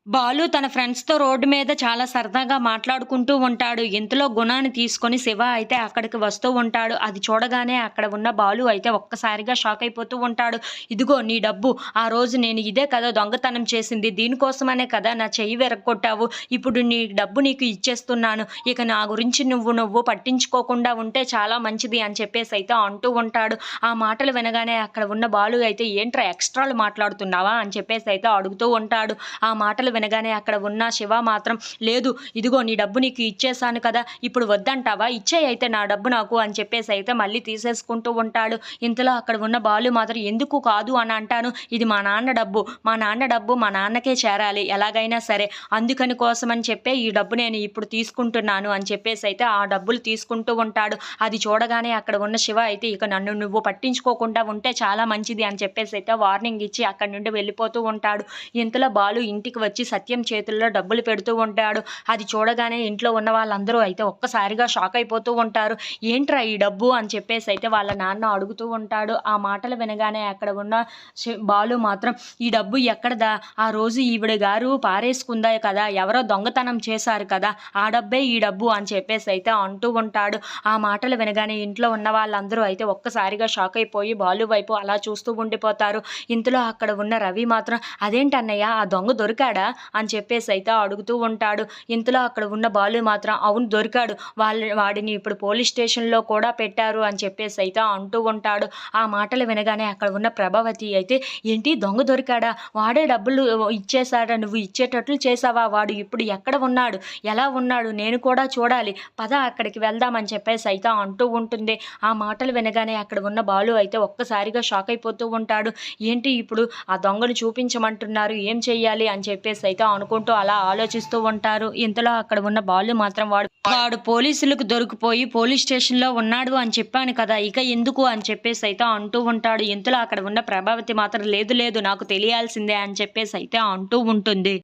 బాలు తన ఫ్రెండ్స్‌తో రోడ్డు మీద చాలా సరదాగా మాట్లాడుకుంటూ ఉంటాడు. ఇంతలో గుణాన్ని తీసుకొని శివ అయితే అక్కడికి వస్తూ ఉంటాడు. అది చూడగానే అక్కడ ఉన్న బాలు అయితే ఒక్కసారిగా షాక్ అయిపోతూ ఉంటాడు. "ఇదిగో నీ డబ్బు. ఆ రోజు నేను ఇదే కదా దొంగతనం చేసింది. దీనికోసమనే కదా నా చెయ్యి విరగ్గొట్టావు. ఇప్పుడు నీ డబ్బు నీకు ఇచ్చేస్తున్నాను. ఇక నా గురించి నువ్వు పట్టించుకోకుండా ఉంటే చాలా మంచిది" అని చెప్పేసైతే అంటూ ఉంటాడు. ఆ మాటలు వినగానే అక్కడ ఉన్న బాలు అయితే "ఏంట్రా ఎక్స్‌ట్రాలు మాట్లాడుతున్నావా?" అని చెప్పేసైతే అడుగుతూ ఉంటాడు. ఆ మాటలు వినగానే అక్కడ ఉన్న శివ మాత్రం "లేదు, ఇదిగో నీ డబ్బు నీకు ఇచ్చేసాను కదా, ఇప్పుడు వద్దంటావా? ఇచ్చేయి అయితే నా డబ్బు నాకు" అని చెప్పేసైతే మళ్ళీ తీసేసుకుంటూ ఉంటాడు. ఇంతలో అక్కడ ఉన్న బాలు మాత్రం "ఎందుకు కాదు అని అంటాను. ఇది మా నాన్న డబ్బు. మా నాన్న డబ్బు మా నాన్నకే చేరాలి ఎలాగైనా సరే. అందుకని కోసమని చెప్పే ఈ డబ్బు నేను ఇప్పుడు తీసుకుంటున్నాను" అని చెప్పేసైతే ఆ డబ్బులు తీసుకుంటూ ఉంటాడు. అది చూడగానే అక్కడ ఉన్న శివ అయితే "ఇక నన్ను నువ్వు పట్టించుకోకుండా ఉంటే చాలా మంచిది" అని చెప్పేసైతే వార్నింగ్ ఇచ్చి అక్కడి నుండి వెళ్ళిపోతూ ఉంటాడు. ఇంతలో బాలు ఇంటికి వచ్చి సత్యం చేతుల్లో డబ్బులు పెడుతూ ఉంటాడు. అది చూడగానే ఇంట్లో ఉన్న వాళ్ళందరూ అయితే ఒక్కసారిగా షాక్ అయిపోతూ ఉంటారు. "ఏంట్రా ఈ డబ్బు?" అని చెప్పేసైతే వాళ్ళ నాన్న అడుగుతూ ఉంటాడు. ఆ మాటలు వినగానే అక్కడ ఉన్న బాలు మాత్రం "ఈ డబ్బు ఎక్కడిదా? ఆ రోజు ఈవిడ గారు పారేసుకుందా కదా, ఎవరో దొంగతనం చేశారు కదా, ఆ డబ్బే ఈ డబ్బు" అని చెప్పేసైతే అంటూ ఉంటాడు. ఆ మాటలు వినగానే ఇంట్లో ఉన్న వాళ్ళందరూ అయితే ఒక్కసారిగా షాక్ అయిపోయి బాలు వైపు అలా చూస్తూ ఉండిపోతారు. ఇంతలో అక్కడ ఉన్న రవి మాత్రం "అదేంటన్నయ్య, ఆ దొంగ దొరికాడా?" అని చెప్పేసైతే అడుగుతూ ఉంటాడు. ఇంతలో అక్కడ ఉన్న బాలు మాత్రం "అవును, దొరికాడు. వాడిని ఇప్పుడు పోలీస్ స్టేషన్‌లో కూడా పెట్టారు" అని చెప్పేసైతే అంటూ ఉంటాడు. ఆ మాటలు వినగానే అక్కడ ఉన్న ప్రభావతి అయితే "ఏంటి, దొంగ దొరికాడా? వాడే డబ్బులు ఇచ్చేసాడా? నువ్వు ఇచ్చేటట్లు చేసావా? వాడు ఇప్పుడు ఎక్కడ ఉన్నాడు? ఎలా ఉన్నాడు? నేను కూడా చూడాలి. పద అక్కడికి వెళ్దాం" అని చెప్పేసైతే అంటూ ఉంటుంది. ఆ మాటలు వినగానే అక్కడ ఉన్న బాలు అయితే ఒక్కసారిగా షాక్ అయిపోతూ ఉంటాడు. ఏంటి ఇప్పుడు ఆ దొంగను చూపించమంటున్నారు, ఏం చెయ్యాలి అని చెప్పేసైతే అనుకుంటూ అలా ఆలోచిస్తూ ఉంటారు. ఇంతలో అక్కడ ఉన్న బాలు మాత్రం వాడు పోలీసులకు దొరికిపోయి పోలీస్ స్టేషన్‌లో ఉన్నాడు అని చెప్పాను కదా, ఇక ఎందుకు అని చెప్పేసైతే అంటూ ఉంటాడు. ఇంతలో అక్కడ ఉన్న ప్రభావతి మాత్రం "లేదు లేదు, నాకు తెలియాల్సిందే" అని చెప్పేసైతే అంటూ ఉంటుంది.